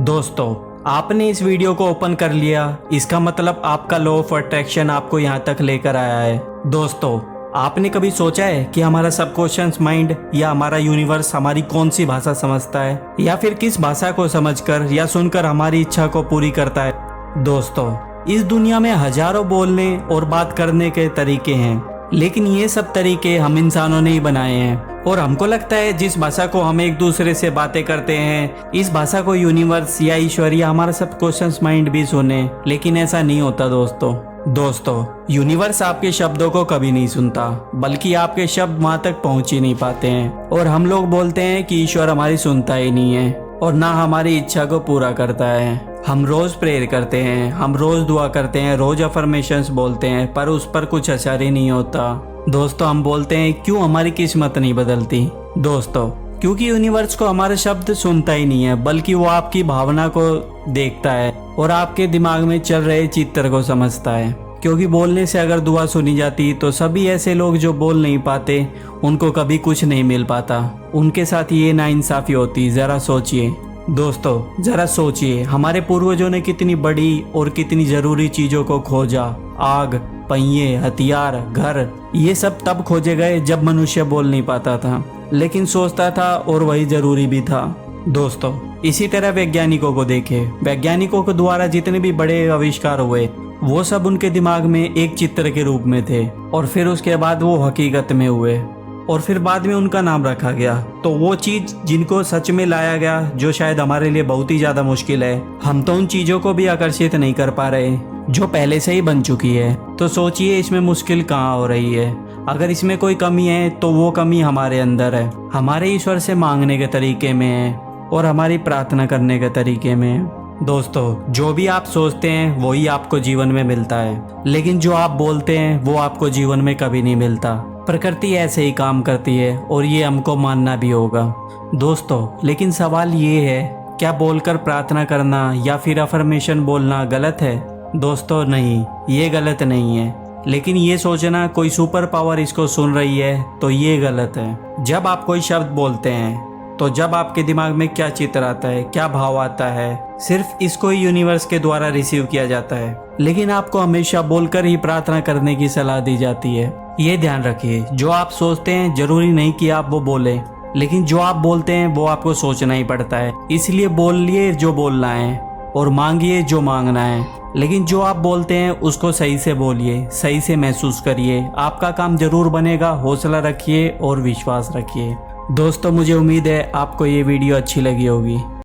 दोस्तों, आपने इस वीडियो को ओपन कर लिया, इसका मतलब आपका लॉ ऑफ अट्रैक्शन आपको यहाँ तक लेकर आया है। दोस्तों, आपने कभी सोचा है कि हमारा सबकॉन्शियस माइंड या हमारा यूनिवर्स हमारी कौन सी भाषा समझता है, या फिर किस भाषा को समझकर या सुनकर हमारी इच्छा को पूरी करता है। दोस्तों, इस दुनिया में हजारों बोलने और बात करने के तरीके हैं, लेकिन ये सब तरीके हम इंसानों ने ही बनाए हैं। और हमको लगता है जिस भाषा को हम एक दूसरे से बातें करते हैं, इस भाषा को यूनिवर्स या ईश्वर या हमारा सबकॉन्शियस माइंड भी सुने, लेकिन ऐसा नहीं होता। दोस्तों, यूनिवर्स आपके शब्दों को कभी नहीं सुनता, बल्कि आपके शब्द वहां तक पहुंच ही नहीं पाते हैं। और हम लोग बोलते हैं कि ईश्वर हमारी सुनता ही नहीं है और ना हमारी इच्छा को पूरा करता है। हम रोज प्रेयर करते हैं, हम रोज दुआ करते हैं, रोज अफर्मेशंस बोलते हैं, पर उस पर कुछ असर ही नहीं होता। दोस्तों, हम बोलते हैं क्यों हमारी किस्मत नहीं बदलती। दोस्तों, क्योंकि यूनिवर्स को हमारे शब्द सुनता ही नहीं है, बल्कि वो आपकी भावना को देखता है और आपके दिमाग में चल रहे चित्र को समझता है। क्योंकि बोलने से अगर दुआ सुनी जाती तो सभी ऐसे लोग जो बोल नहीं पाते उनको कभी कुछ नहीं मिल पाता, उनके साथ ये नाइंसाफी होती। जरा सोचिए दोस्तों, जरा सोचिए, हमारे पूर्वजों ने कितनी बड़ी और कितनी जरूरी चीजों को खोजा। आग, पहिए, हथियार, घर, ये सब तब खोजे गए जब मनुष्य बोल नहीं पाता था, लेकिन सोचता था और वही जरूरी भी था। दोस्तों, इसी तरह वैज्ञानिकों को देखें। वैज्ञानिकों के द्वारा जितने भी बड़े आविष्कार हुए, वो सब उनके दिमाग में एक चित्र के रूप में थे, और फिर उसके बाद वो हकीकत में हुए, और फिर बाद में उनका नाम रखा गया। तो वो चीज जिनको सच में लाया गया, जो शायद हमारे लिए बहुत ही ज्यादा मुश्किल है, हम तो उन चीजों को भी आकर्षित नहीं कर पा रहे जो पहले से ही बन चुकी है। तो सोचिए इसमें मुश्किल कहाँ हो रही है। अगर इसमें कोई कमी है तो वो कमी हमारे अंदर है, हमारे ईश्वर से मांगने के तरीके में है और हमारी प्रार्थना करने के तरीके में है। दोस्तों, जो भी आप सोचते हैं वही आपको जीवन में मिलता है, लेकिन जो आप बोलते हैं वो आपको जीवन में कभी नहीं मिलता। प्रकृति ऐसे ही काम करती है और ये हमको मानना भी होगा। दोस्तों, लेकिन सवाल ये है, क्या बोलकर प्रार्थना करना या फिर अफर्मेशन बोलना गलत है? दोस्तों, नहीं, ये गलत नहीं है, लेकिन ये सोचना कोई सुपर पावर इसको सुन रही है तो ये गलत है। जब आप कोई शब्द बोलते हैं तो जब आपके दिमाग में क्या चित्र आता है, क्या भाव आता है, सिर्फ इसको ही यूनिवर्स के द्वारा रिसीव किया जाता है। लेकिन आपको हमेशा बोलकर ही प्रार्थना करने की सलाह दी जाती है। ये ध्यान रखिए, जो आप सोचते हैं जरूरी नहीं कि आप वो बोलें, लेकिन जो आप बोलते हैं वो आपको सोचना ही पड़ता है। इसलिए बोलिए जो बोलना है और मांगिए जो मांगना है, लेकिन जो आप बोलते हैं उसको सही से बोलिए, सही से महसूस करिए। आपका काम जरूर बनेगा। हौसला रखिए और विश्वास रखिए। दोस्तों, मुझे उम्मीद है आपको ये वीडियो अच्छी लगी होगी।